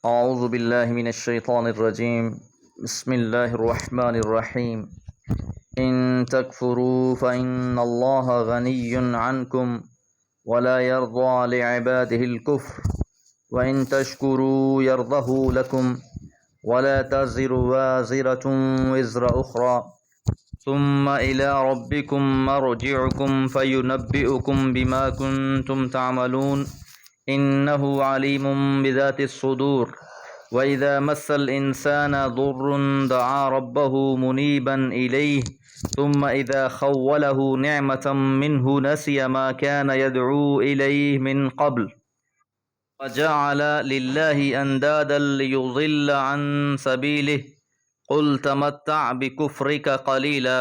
أعوذ بالله من الشيطان الرجيم. بسم الله الرحمن الرحيم. إن تكفروا فإن الله غني عنكم ولا يرضى لعباده الكفر وإن تشكروا يرضه لكم ولا تزر وازرة وزر أخرى ثم إلى ربكم مرجعكم فينبئكم بما كنتم تعملون إنه عليم بذات الصدور وإذا مس الإنسان ضر دعا ربه منيبا إليه ثم إذا خوله نعمة منه نسي ما كان يدعو إليه من قبل وجعل لله أندادا ليضل عن سبيله قل تمتع بكفرك قليلا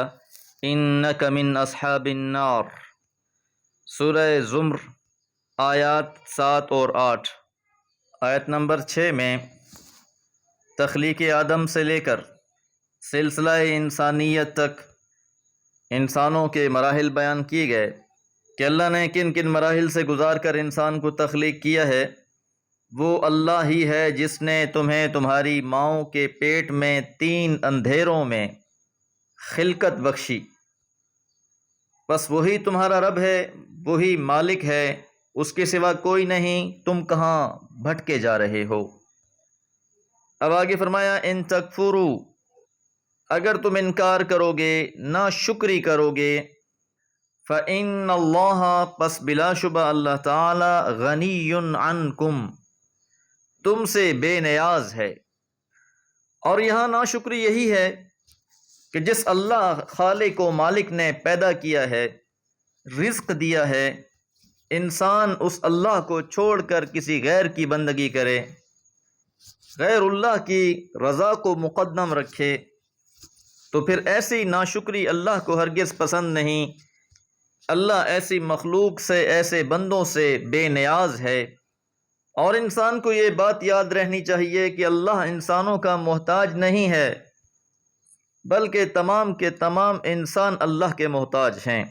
إنك من أصحاب النار۔ سورہ زمر آیات 7 اور 8۔ آیت نمبر 6 میں تخلیق آدم سے لے کر سلسلہ انسانیت تک انسانوں کے مراحل بیان کیے گئے کہ اللہ نے کن کن مراحل سے گزار کر انسان کو تخلیق کیا ہے۔ وہ اللہ ہی ہے جس نے تمہیں تمہاری ماؤں کے پیٹ میں 3 اندھیروں میں خلقت بخشی، بس وہی تمہارا رب ہے، وہی مالک ہے، اس کے سوا کوئی نہیں، تم کہاں بھٹکے جا رہے ہو۔ اب آگے فرمایا ان تکفرو، اگر تم انکار کرو گے، ناشکری کرو گے، فإن اللہ، پس بلا شبہ اللہ تعالی، غنی عنکم، تم سے بے نیاز ہے۔ اور یہاں ناشکری یہی ہے کہ جس اللہ خالق و مالک نے پیدا کیا ہے، رزق دیا ہے، انسان اس اللہ کو چھوڑ کر کسی غیر کی بندگی کرے، غیر اللہ کی رضا کو مقدم رکھے، تو پھر ایسی ناشکری اللہ کو ہرگز پسند نہیں۔ اللہ ایسی مخلوق سے، ایسے بندوں سے بے نیاز ہے۔ اور انسان کو یہ بات یاد رہنی چاہیے کہ اللہ انسانوں کا محتاج نہیں ہے، بلکہ تمام کے تمام انسان اللہ کے محتاج ہیں۔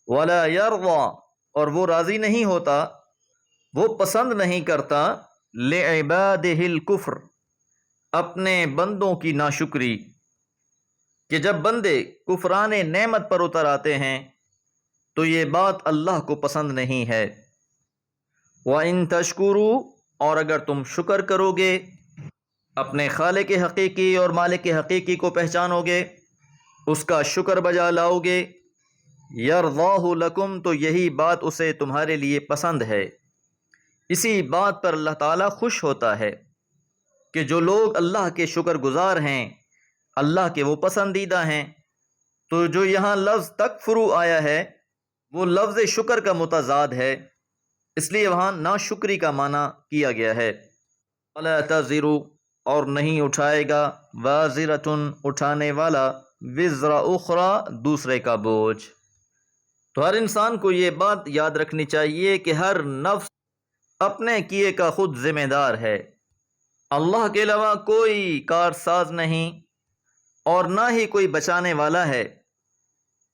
ولا یرضی، اور وہ راضی نہیں ہوتا، وہ پسند نہیں کرتا، لعبادہ الکفر، اپنے بندوں کی ناشکری، کہ جب بندے کفران نعمت پر اتر آتے ہیں تو یہ بات اللہ کو پسند نہیں ہے۔ وَإِن تَشْكُرُوا، اور اگر تم شکر کرو گے، اپنے خالق حقیقی اور مالک حقیقی کو پہچانو گے، اس کا شکر بجا لاؤ گے، یرضاہ لکم، تو یہی بات اسے تمہارے لیے پسند ہے۔ اسی بات پر اللہ تعالیٰ خوش ہوتا ہے کہ جو لوگ اللہ کے شکر گزار ہیں، اللہ کے وہ پسندیدہ ہیں۔ تو جو یہاں لفظ تکفرو آیا ہے وہ لفظ شکر کا متضاد ہے، اس لیے وہاں ناشکری کا معنی کیا گیا ہے۔ وَلَا تَزِرُ، اور نہیں اٹھائے گا، وَازِرَةٌ، اٹھانے والا، وِزْرَ أُخْرَى، دوسرے کا بوجھ۔ تو ہر انسان کو یہ بات یاد رکھنی چاہیے کہ ہر نفس اپنے کیے کا خود ذمہ دار ہے۔ اللہ کے علاوہ کوئی کارساز نہیں اور نہ ہی کوئی بچانے والا ہے،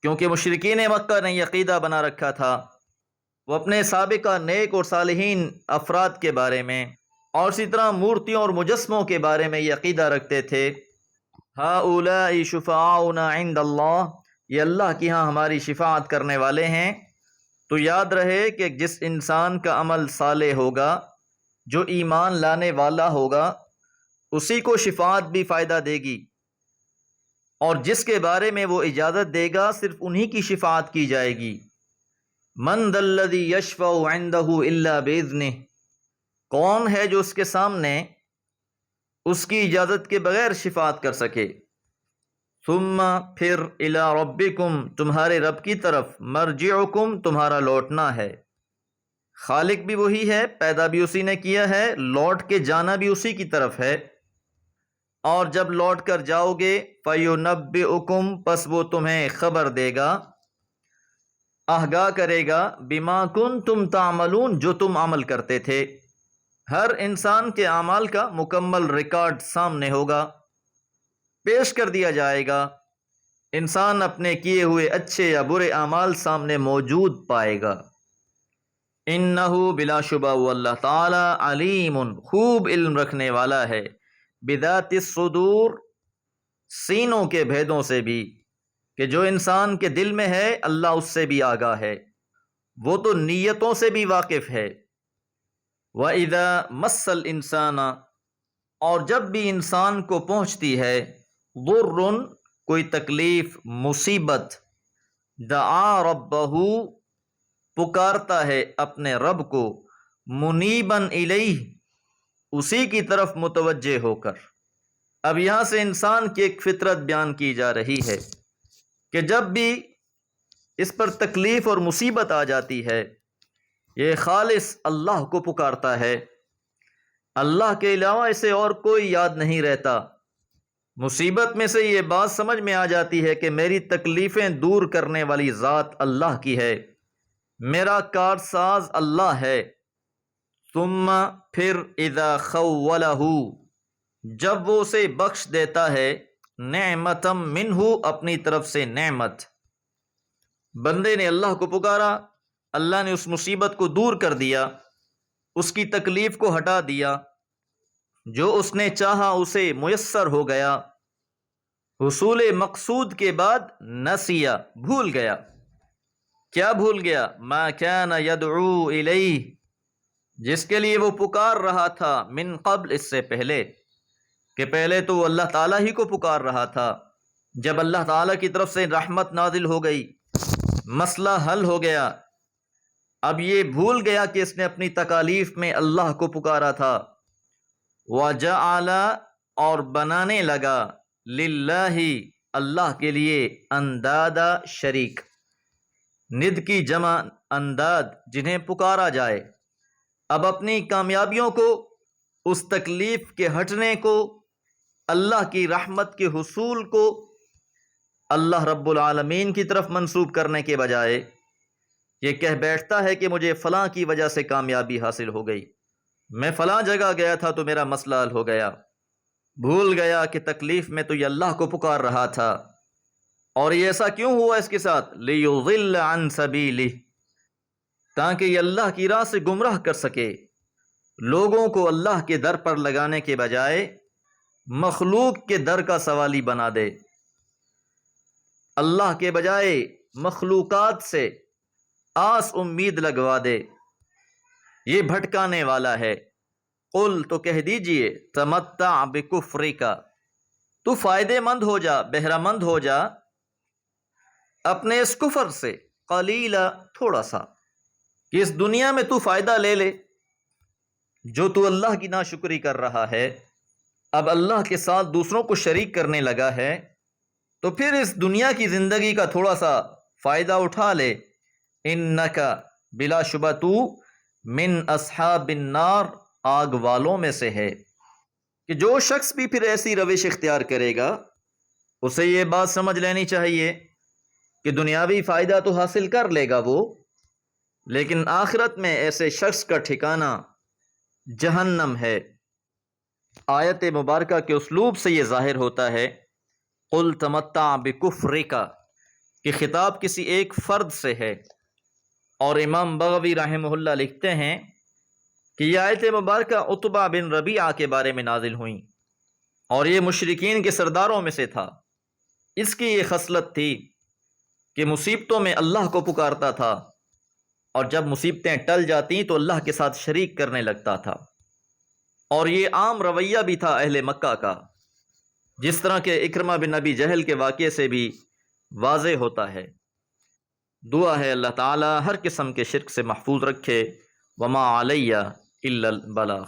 کیونکہ مشرکین مکہ نے یہ عقیدہ بنا رکھا تھا، وہ اپنے سابقہ نیک اور صالحین افراد کے بارے میں اور اسی طرح مورتیوں اور مجسموں کے بارے میں یہ عقیدہ رکھتے تھے، ہؤلاء شفعاؤنا عند اللہ، یہ اللہ کی ہاں ہماری شفاعت کرنے والے ہیں۔ تو یاد رہے کہ جس انسان کا عمل صالح ہوگا، جو ایمان لانے والا ہوگا، اسی کو شفاعت بھی فائدہ دے گی، اور جس کے بارے میں وہ اجازت دے گا صرف انہی کی شفاعت کی جائے گی۔ من ذا الذی یشفع عندہ الا باذنہ، کون ہے جو اس کے سامنے اس کی اجازت کے بغیر شفاعت کر سکے۔ ثم، پھر، الی ربکم، تمہارے رب کی طرف، مرجعکم، تمہارا لوٹنا ہے۔ خالق بھی وہی ہے، پیدا بھی اسی نے کیا ہے، لوٹ کے جانا بھی اسی کی طرف ہے، اور جب لوٹ کر جاؤ گے، فَيُنَبِّئُكُمْ، پس وہ تمہیں خبر دے گا، آگاہ کرے گا، بِمَا كُنْتُمْ تَعْمَلُونَ، جو تم عمل کرتے تھے۔ ہر انسان کے اعمال کا مکمل ریکارڈ سامنے ہوگا، پیش کر دیا جائے گا، انسان اپنے کیے ہوئے اچھے یا برے اعمال سامنے موجود پائے گا۔ انہو بلا شبہ وہ اللہ تعالی علیم خوب علم رکھنے والا ہے، بذات الصدور سینوں کے بھیدوں سے بھی، کہ جو انسان کے دل میں ہے اللہ اس سے بھی آگاہ ہے، وہ تو نیتوں سے بھی واقف ہے۔ وَإِذَا مَسَّ الْإِنسَانَ اور جب بھی انسان کو پہنچتی ہے، ضرٌ کوئی تکلیف مصیبت، دعا ربہ پکارتا ہے اپنے رب کو، منیباً الیہ اسی کی طرف متوجہ ہو کر۔ اب یہاں سے انسان کی ایک فطرت بیان کی جا رہی ہے کہ جب بھی اس پر تکلیف اور مصیبت آ جاتی ہے یہ خالص اللہ کو پکارتا ہے، اللہ کے علاوہ اسے اور کوئی یاد نہیں رہتا۔ مصیبت میں سے یہ بات سمجھ میں آ جاتی ہے کہ میری تکلیفیں دور کرنے والی ذات اللہ کی ہے، میرا کارساز اللہ ہے۔ ثم پھر اذا خولہ جب وہ اسے بخش دیتا ہے، نعمتم منہ اپنی طرف سے نعمت، بندے نے اللہ کو پکارا، اللہ نے اس مصیبت کو دور کر دیا، اس کی تکلیف کو ہٹا دیا، جو اس نے چاہا اسے میسر ہو گیا، حصول مقصود کے بعد نسیا بھول گیا۔ کیا بھول گیا؟ ما کان یدعو الیہ جس کے لیے وہ پکار رہا تھا، من قبل اس سے پہلے، کہ پہلے تو وہ اللہ تعالیٰ ہی کو پکار رہا تھا، جب اللہ تعالیٰ کی طرف سے رحمت نازل ہو گئی، مسئلہ حل ہو گیا، اب یہ بھول گیا کہ اس نے اپنی تکالیف میں اللہ کو پکارا تھا۔ وَجَعَلَ اور بنانے لگا، للہ اللہ کے لیے، اندادا شریک، ند کی جمع انداد جنہیں پکارا جائے۔ اب اپنی کامیابیوں کو، اس تکلیف کے ہٹنے کو، اللہ کی رحمت کے حصول کو اللہ رب العالمین کی طرف منسوب کرنے کے بجائے یہ کہہ بیٹھتا ہے کہ مجھے فلاں کی وجہ سے کامیابی حاصل ہو گئی، میں فلاں جگہ گیا تھا تو میرا مسئلہ حل ہو گیا، بھول گیا کہ تکلیف میں تو یہ اللہ کو پکار رہا تھا۔ اور یہ ایسا کیوں ہوا اس کے ساتھ؟ لِيُضِلَّ عَن سَبِيلِهِ تاکہ یہ اللہ کی راہ سے گمراہ کر سکے، لوگوں کو اللہ کے در پر لگانے کے بجائے مخلوق کے در کا سوالی بنا دے، اللہ کے بجائے مخلوقات سے آس امید لگوا دے، یہ بھٹکانے والا ہے۔ قل تو کہہ دیجئے، تمتع بکفرک تو فائدے مند ہو جا، بہرہ مند ہو جا اپنے اس کفر سے، قلیلا تھوڑا سا، کہ اس دنیا میں تو فائدہ لے لے، جو تو اللہ کی ناشکری کر رہا ہے، اب اللہ کے ساتھ دوسروں کو شریک کرنے لگا ہے، تو پھر اس دنیا کی زندگی کا تھوڑا سا فائدہ اٹھا لے۔ انکا بلا شبہ تو من اصحاب النار آگ والوں میں سے ہے۔ کہ جو شخص بھی پھر ایسی روش اختیار کرے گا اسے یہ بات سمجھ لینی چاہیے کہ دنیاوی فائدہ تو حاصل کر لے گا وہ، لیکن آخرت میں ایسے شخص کا ٹھکانہ جہنم ہے۔ آیت مبارکہ کے اسلوب سے یہ ظاہر ہوتا ہے، قل تمتع بکفرک، کہ خطاب کسی ایک فرد سے ہے۔ اور امام بغوی رحمہ اللہ لکھتے ہیں کہ یہ آیت مبارکہ عتبہ بن ربیعہ کے بارے میں نازل ہوئیں، اور یہ مشرکین کے سرداروں میں سے تھا۔ اس کی یہ خصلت تھی کہ مصیبتوں میں اللہ کو پکارتا تھا، اور جب مصیبتیں ٹل جاتیں تو اللہ کے ساتھ شریک کرنے لگتا تھا۔ اور یہ عام رویہ بھی تھا اہل مکہ کا، جس طرح کہ اکرمہ بن ابی جہل کے واقعے سے بھی واضح ہوتا ہے۔ دعا ہے اللہ تعالی ہر قسم کے شرک سے محفوظ رکھے۔ وما علیہ الا البلاغ۔